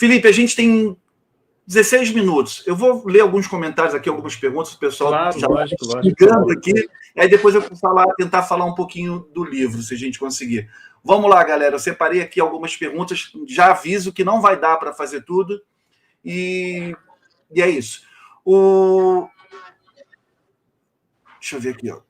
Felipe, a gente tem 16 minutos. Eu vou ler alguns comentários aqui, algumas perguntas, o pessoal claro, já lógico. ligando aqui. Aí depois eu vou tentar falar um pouquinho do livro, se a gente conseguir. Vamos lá, galera. Eu separei aqui algumas perguntas. Já aviso que não vai dar para fazer tudo. E é isso. Deixa eu ver aqui, ó.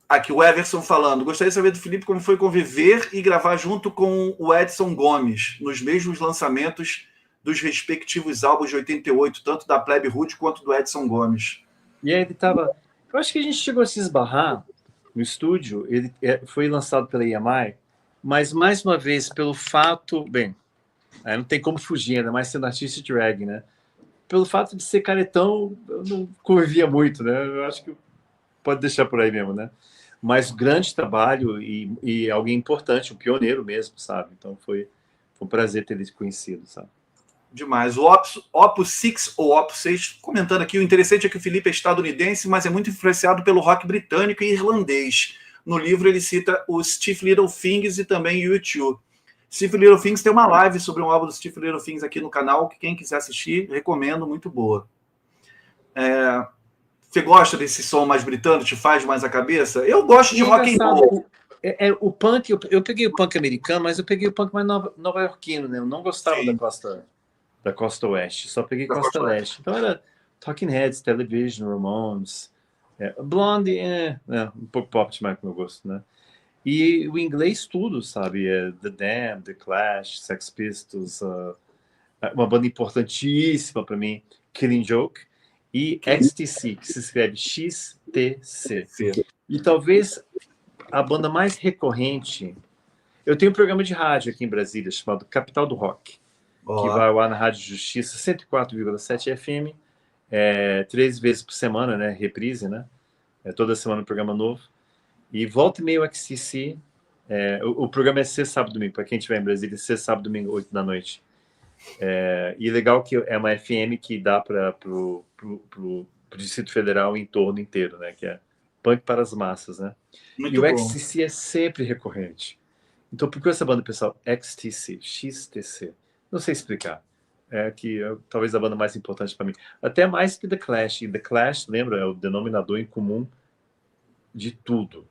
Aqui o Everson falando. Gostaria de saber do Felipe como foi conviver e gravar junto com o Edson Gomes, nos mesmos lançamentos dos respectivos álbuns de 88, tanto da Plebe Rude quanto do Edson Gomes. E aí ele tava... Eu acho que a gente chegou a se esbarrar no estúdio. Ele foi lançado pela EMI, mas, mais uma vez, pelo fato... Bem, aí não tem como fugir, ainda mais sendo artista de reggae, né? Pelo fato de ser caretão, eu não convivia muito, né? Eu acho que pode deixar por aí mesmo, né? Mas grande trabalho e alguém importante, um pioneiro mesmo, sabe? Então foi um prazer ter ele conhecido, sabe? Demais. O Opus 6 ou Opus 6, comentando aqui, o interessante é que o Felipe é estadunidense, mas é muito influenciado pelo rock britânico e irlandês. No livro ele cita o Steve Little Things e também o U2. Steve Little Things tem uma live sobre um álbum do Steve Little Things aqui no canal, que quem quiser assistir, recomendo, muito boa. Você gosta desse som mais britânico? Te faz mais a cabeça? Eu gosto de rock and roll. O punk, eu peguei o punk americano, mas eu peguei o punk mais nova-iorquino, né? Eu não gostava da costa oeste, só peguei costa leste. Então era Talking Heads, Television, Ramones, Blondie, um pouco pop demais pro meu gosto, né? E o inglês tudo, sabe? The Damned, The Clash, Sex Pistols, uma banda importantíssima para mim, Killing Joke, e XTC, que se escreve XTC. E talvez a banda mais recorrente... Eu tenho um programa de rádio aqui em Brasília chamado Capital do Rock, que vai ao ar na Rádio Justiça 104,7 FM, 3 vezes por semana, né? Reprise, né? Toda semana um programa novo. E volta e meia o XTC. O programa é sexta, sábado, domingo. Para quem estiver em Brasília, sexta, sábado, domingo, 8 da noite. E legal que é uma FM que dá para o Distrito Federal em torno inteiro, né? Que é punk para as massas, né? Muito e o bom. XTC é sempre recorrente. Então, procura essa banda, pessoal. XTC, XTC. Não sei explicar. Talvez a banda mais importante para mim. Até mais que The Clash. E The Clash, lembra, é o denominador em comum de tudo.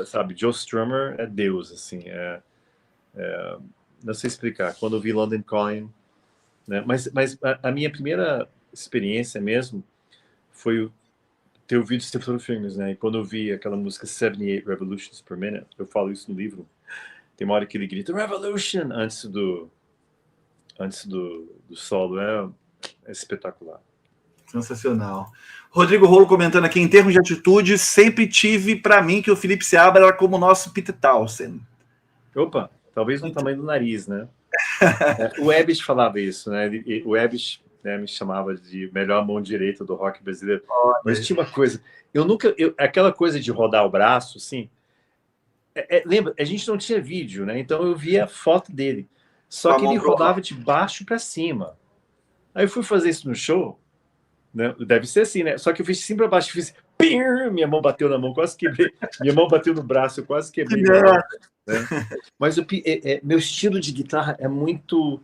Sabe, Joe Strummer é Deus, assim. Não sei explicar. Quando eu vi London Calling, né? Mas a minha primeira experiência mesmo foi ter ouvido Steve Little Things, né? E quando eu vi aquela música 78 Revolutions per Minute, eu falo isso no livro, tem uma hora que ele grita Revolution antes do solo. É espetacular. Sensacional. Rodrigo Rolo comentando aqui, em termos de atitude, sempre tive para mim que o Felipe Seabra era como o nosso Peter Townsend. Opa, talvez no tamanho do nariz, né? O Ebbish falava isso, né? O Ebbish, né, me chamava de melhor mão direita do rock brasileiro. Mas tinha uma coisa, aquela coisa de rodar o braço, assim, lembra, a gente não tinha vídeo, né? Então eu via a foto dele. Só que ele rodava de baixo para cima. Aí eu fui fazer isso no show, né? Deve ser assim, né? Só que eu fiz assim para baixo, fiz... Minha mão bateu na mão, quase quebrei. Minha mão bateu no braço, eu quase quebrei. Né? Mas meu estilo de guitarra é muito...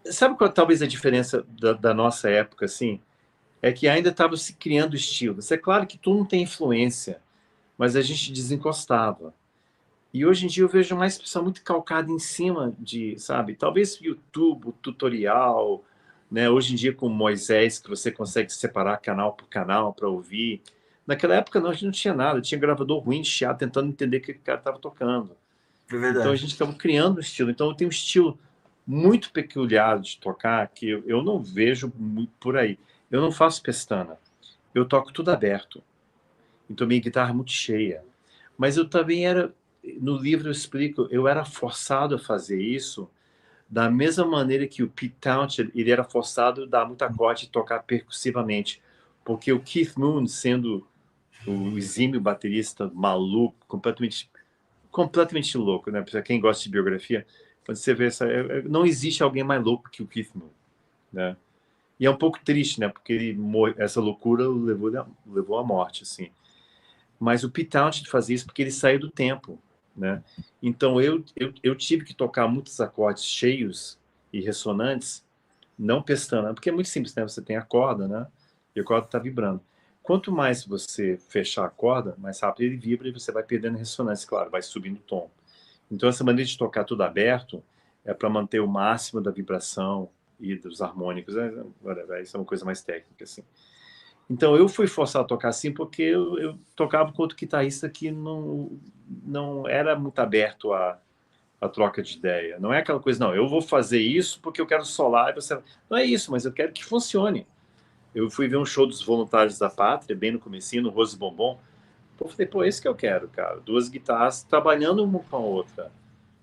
Sabe qual talvez a diferença da nossa época, assim? É que ainda estava se criando estilos. É claro que tudo não tem influência, mas a gente desencostava. E hoje em dia eu vejo uma expressão muito calcada em cima de, sabe? Talvez YouTube, tutorial, né? Hoje em dia com Moisés, que você consegue separar canal por canal para ouvir. Naquela época não, a gente não tinha nada. Tinha gravador ruim, chato, tentando entender o que o cara estava tocando. Então a gente estava criando um estilo. Então eu tenho um estilo muito peculiar de tocar que eu não vejo muito por aí. Eu não faço pestana. Eu toco tudo aberto. Então minha guitarra é muito cheia. Mas eu também era... No livro eu explico, eu era forçado a fazer isso da mesma maneira que o Pete Townshend, ele era forçado a dar muito acorde e tocar percussivamente. Porque o Keith Moon, sendo o exímio baterista maluco, completamente louco, né? Para quem gosta de biografia, quando você vê não existe alguém mais louco que o Keith Moon, né? E é um pouco triste, né? Porque essa loucura levou à morte, assim. Mas o Pete Townshend fazia isso porque ele saiu do tempo. né? Então eu tive que tocar muitos acordes cheios e ressonantes, não pestana, porque é muito simples, né? Você tem a corda, né? E a corda está vibrando. Quanto mais você fechar a corda, mais rápido ele vibra e você vai perdendo ressonância, claro, vai subindo o tom. Então essa maneira de tocar tudo aberto é para manter o máximo da vibração e dos harmônicos, né? Isso é uma coisa mais técnica, assim. Então eu fui forçado a tocar assim porque eu tocava com outro guitarrista que não era muito aberto a troca de ideia. Não é aquela coisa, não, eu vou fazer isso porque eu quero solar e você... Não é isso, mas eu quero que funcione. Eu fui ver um show dos Voluntários da Pátria, bem no comecinho, no Rose Bombom. Pô, eu falei, pô, esse que eu quero, cara. Duas guitarras trabalhando uma com a outra.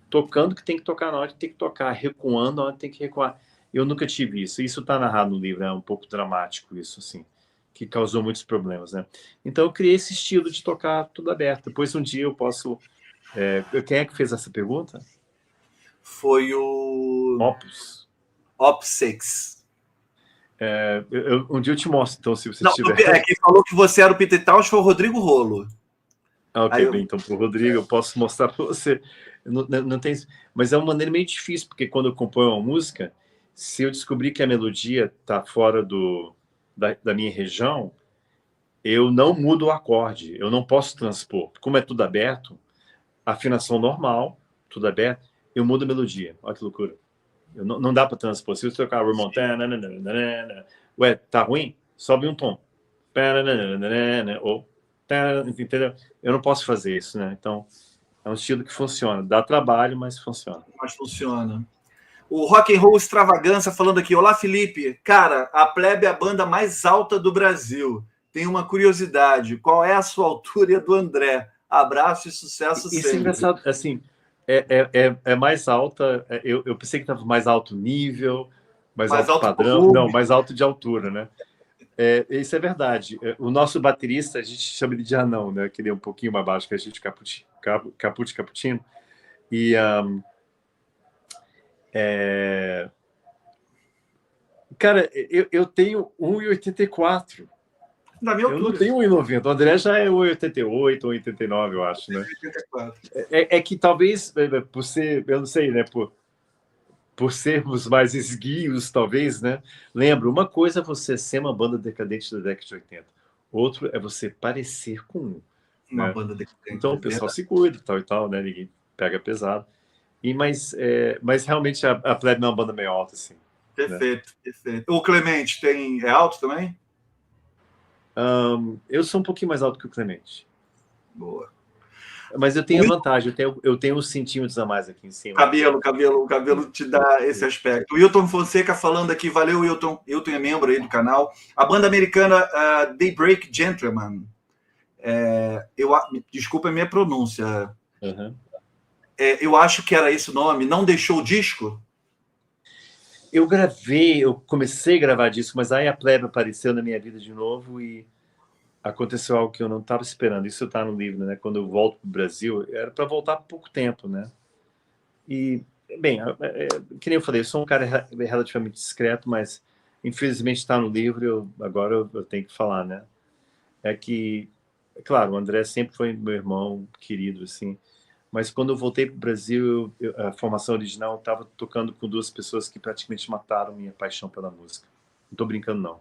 Tocando que tem que tocar na hora que tem que tocar, recuando na hora que tem que recuar. Eu nunca tive isso. Isso está narrado no livro, é um pouco dramático isso, assim, que causou muitos problemas, né? Então eu criei esse estilo de tocar tudo aberto. Depois um dia eu posso... quem é que fez essa pergunta? Foi o Opus. Op 6. Um dia eu te mostro, então, se você Não, tiver. quem falou que você era o Peter Taus foi o Rodrigo Rolo. Ok, bem, então para o Rodrigo eu posso mostrar para você. Não tem, mas é uma maneira meio difícil, porque quando eu componho uma música, se eu descobrir que a melodia está fora da minha região, eu não mudo o acorde, eu não posso transpor. Como é tudo aberto, afinação normal, tudo aberto, eu mudo a melodia. Olha que loucura. Não dá para transpor. Se você tocar Ramon, ué, tá ruim? Sobe um tom. Ou, entendeu? Eu não posso fazer isso, né? Então, é um estilo que funciona. Dá trabalho, mas funciona. Mas funciona. O Rock and Roll Extravagança falando aqui. Olá, Felipe. Cara, a Plebe é a banda mais alta do Brasil. Tem uma curiosidade. Qual é a sua altura e a do André? Abraço e sucesso Isso sempre. é engraçado. Assim, é mais alta. Eu pensei que estava mais alto nível, mais Mais alto alto padrão. volume. Não, mais alto de altura, né? Isso é verdade. O nosso baterista, a gente chama ele de anão, né? Que ele é um pouquinho mais baixo que a gente, Caputino. E cara, eu tenho 1,84. Da minha Eu não altura. tenho 1,90. O André já é 1,88, 1,89, eu acho, né? 84. Que talvez, por ser, eu não sei, né? Por sermos mais esguios, talvez, né? Lembra, uma coisa é você ser uma banda decadente da década de 80. Outro é você parecer com um, Uma né? banda decadente, Então é o pessoal verdade. se cuida, tal e tal, né? Ninguém pega pesado. Mas realmente a Plebe é uma banda meio alta, assim, né? Perfeito, perfeito. O Clemente é alto também? Eu sou um pouquinho mais alto que o Clemente. Boa. Mas eu tenho a vantagem, eu tenho uns centímetros a mais aqui em cima. O cabelo te dá esse aspecto. O Wilton Fonseca falando aqui, valeu, Wilton. Wilton é membro aí do canal. A banda americana Daybreak Gentleman. Desculpa a minha pronúncia. Uhum. Eu acho que era esse o nome. Não deixou o disco? Eu comecei a gravar disco, mas aí a Plebe apareceu na minha vida de novo e aconteceu algo que eu não estava esperando. Isso está no livro, né? Quando eu volto para o Brasil, era para voltar por pouco tempo, né? E, bem, que nem eu falei, eu sou um cara relativamente discreto, mas infelizmente está no livro, agora eu tenho que falar, né? É que, claro, o André sempre foi meu irmão querido, assim, mas quando eu voltei para o Brasil, a formação original, eu estava tocando com duas pessoas que praticamente mataram minha paixão pela música. Não estou brincando, não.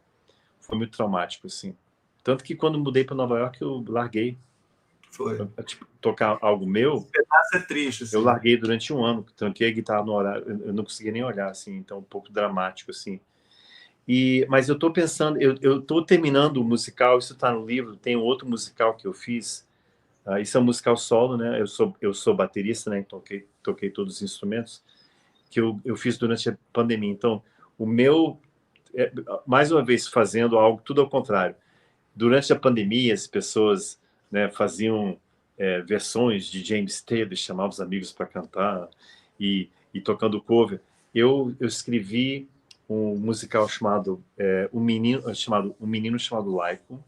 Foi muito traumático, assim. Tanto que quando mudei para Nova York, eu larguei. Foi. Tipo, tocar algo meu, Esse pedaço é triste, assim. eu larguei durante um ano. Tranquei a guitarra no horário, eu não conseguia nem olhar, assim. Então, um pouco dramático, assim. Mas eu estou pensando, eu estou terminando o musical, isso está no livro, tem outro musical que eu fiz. Isso é um musical solo, né? Eu sou baterista, né? Então, toquei todos os instrumentos que eu fiz durante a pandemia. Então, o meu, mais uma vez, fazendo algo tudo ao contrário. Durante a pandemia, as pessoas, né, faziam versões de James Taylor, chamavam os amigos para cantar e tocando cover. Eu escrevi um musical chamado Um Menino Chamado Laico.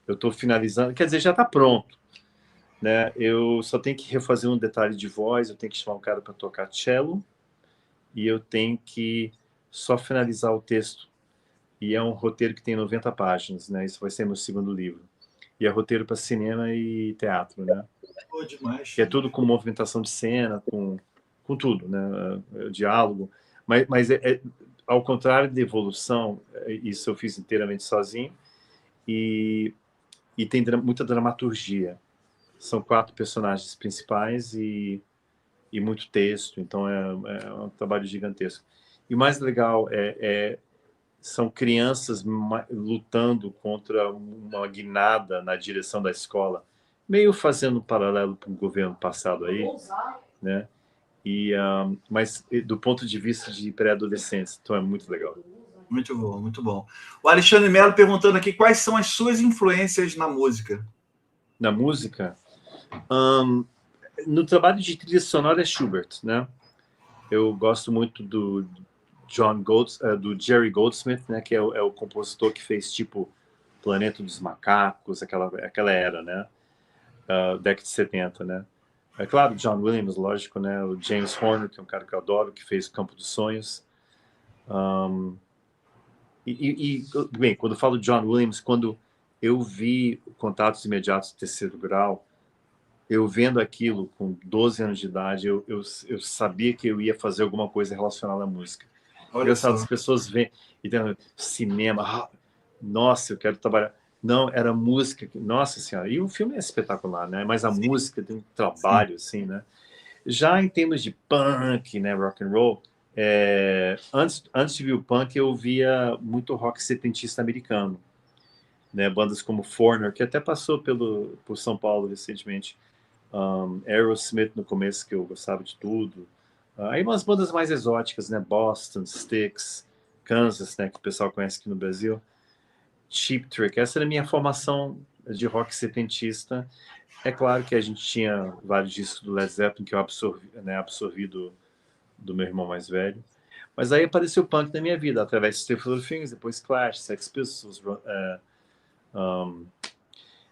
Eu estou finalizando, quer dizer, já está pronto, né? Eu só tenho que refazer um detalhe de voz, eu tenho que chamar um cara para tocar cello e eu tenho que só finalizar o texto. E é um roteiro que tem 90 páginas, né? Isso vai ser meu segundo livro. e é roteiro para cinema e teatro, né? Pô, demais. Que é tudo com movimentação de cena, com tudo, né? Diálogo. Mas ao contrário de Evolução, isso eu fiz inteiramente sozinho e, e tem muita dramaturgia. São 4 personagens principais e muito texto, então é um trabalho gigantesco. E o mais legal são crianças lutando contra uma guinada na direção da escola, meio fazendo um paralelo com o governo passado aí, né? Mas do ponto de vista de pré-adolescentes, então é muito legal. Muito bom, muito bom. O Alexandre Melo perguntando aqui quais são as suas influências na música. Na música, no trabalho de trilha sonora é Schubert, né? Eu gosto muito do do Jerry Goldsmith, né? Que é o compositor que fez tipo Planeta dos Macacos, aquela era, né? Década de 70, né? É claro, John Williams, lógico, né? O James Horner, que é um cara que eu adoro, que fez Campo dos Sonhos. Bem, quando eu falo John Williams, quando eu vi Contatos Imediatos do Terceiro Grau, eu vendo aquilo com 12 anos de idade, eu sabia que eu ia fazer alguma coisa relacionada à música. Olha Engraçado, só. as pessoas veem e tem cinema, nossa, eu quero trabalhar. Não, era música, nossa senhora. E o filme é espetacular, né? Mas a Sim, música tem um sim. trabalho, assim, né? Já em termos de punk, né, rock and roll, antes de vir o punk, eu via muito rock setentista americano, né? Bandas como Foreigner, que até passou por São Paulo recentemente. Aerosmith no começo, que eu gostava de tudo. Aí umas bandas mais exóticas, né? Boston, Styx, Kansas, né? Que o pessoal conhece aqui no Brasil. Cheap Trick. Essa era a minha formação de rock setentista. É claro que a gente tinha vários discos do Led Zeppelin que eu absorvi do meu irmão mais velho. Mas aí apareceu o punk na minha vida, através de Steve Little Things, depois Clash, Sex Pistols.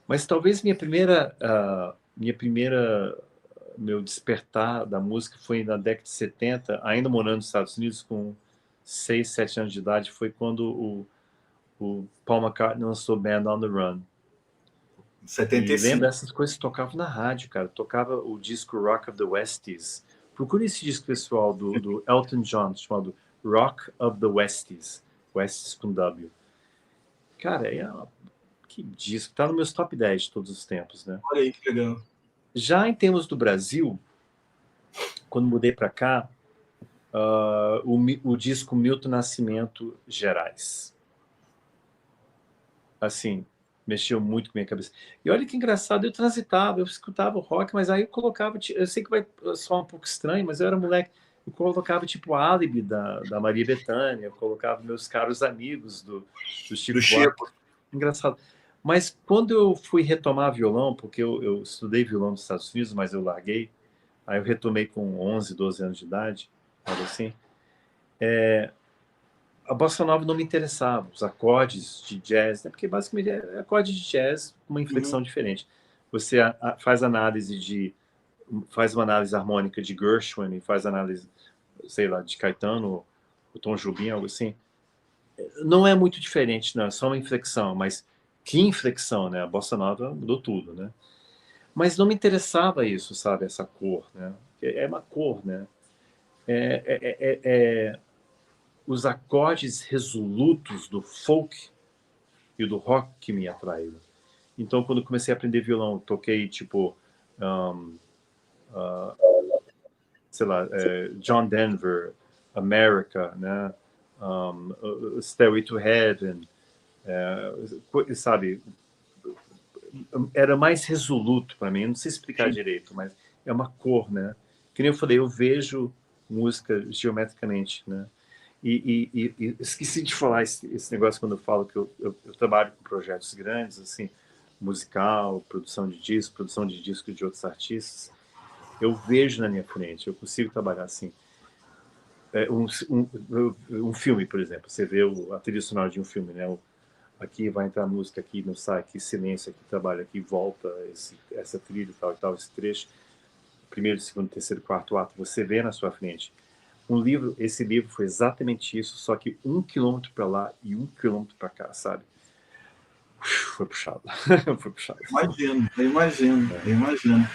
Mas talvez meu despertar da música foi na década de 70, ainda morando nos Estados Unidos, com 6, 7 anos de idade, foi quando o Paul McCartney lançou Band on the Run. E lembra, 75. essas coisas tocavam na rádio, cara. Tocava o disco Rock of the Westies. Procure esse disco pessoal do Elton John, chamado Rock of the Westies. Westies com W. Cara, que disco. Tá nos meus top 10 de todos os tempos, né? Olha aí que legal. Já em termos do Brasil, quando mudei para cá, o disco Milton Nascimento Gerais. Assim, mexeu muito com a minha cabeça. E olha que engraçado, eu transitava, eu escutava o rock, mas aí eu colocava, eu sei que vai soar um pouco estranho, mas eu era moleque, eu colocava tipo o Álibi da Maria Bethânia, eu colocava meus caros amigos do Do Chico Buarque. Chico. Engraçado. Mas quando eu fui retomar violão, porque eu estudei violão nos Estados Unidos, mas eu larguei, aí eu retomei com 11, 12 anos de idade, algo assim, a bossa nova não me interessava, os acordes de jazz, né? Porque basicamente é acorde de jazz com uma Uhum. inflexão diferente. Você faz uma análise harmônica de Gershwin e faz análise, sei lá, de Caetano, o Tom Jobim, algo assim. Não é muito diferente, não, é só uma inflexão, mas que inflexão, né? A bossa nova mudou tudo, né? Mas não me interessava isso, sabe? Essa cor, né? É uma cor, né? Os acordes resolutos do folk e do rock que me atraiu. Então, quando eu comecei a aprender violão, toquei tipo, um, sei lá, John Denver, America, né? Stairway to Heaven, sabe? Era mais resoluto para mim. Eu não sei explicar Sim. direito, mas é uma cor, né? Que nem eu falei, eu vejo música geometricamente, né? E esqueci de falar esse negócio quando eu falo que eu trabalho com projetos grandes, assim, musical, produção de disco de outros artistas. Eu vejo na minha frente, eu consigo trabalhar assim. Um filme, por exemplo, você vê a trilha sonora de um filme, né? Aqui vai entrar música, aqui não sai, aqui silêncio, aqui trabalho, aqui volta essa trilha e tal, esse trecho. Primeiro, segundo, terceiro, quarto ato, você vê na sua frente. Esse livro foi exatamente isso, só que 1 quilômetro para lá e 1 quilômetro para cá, sabe? foi puxado. Foi puxado. Imagino, eu imagino.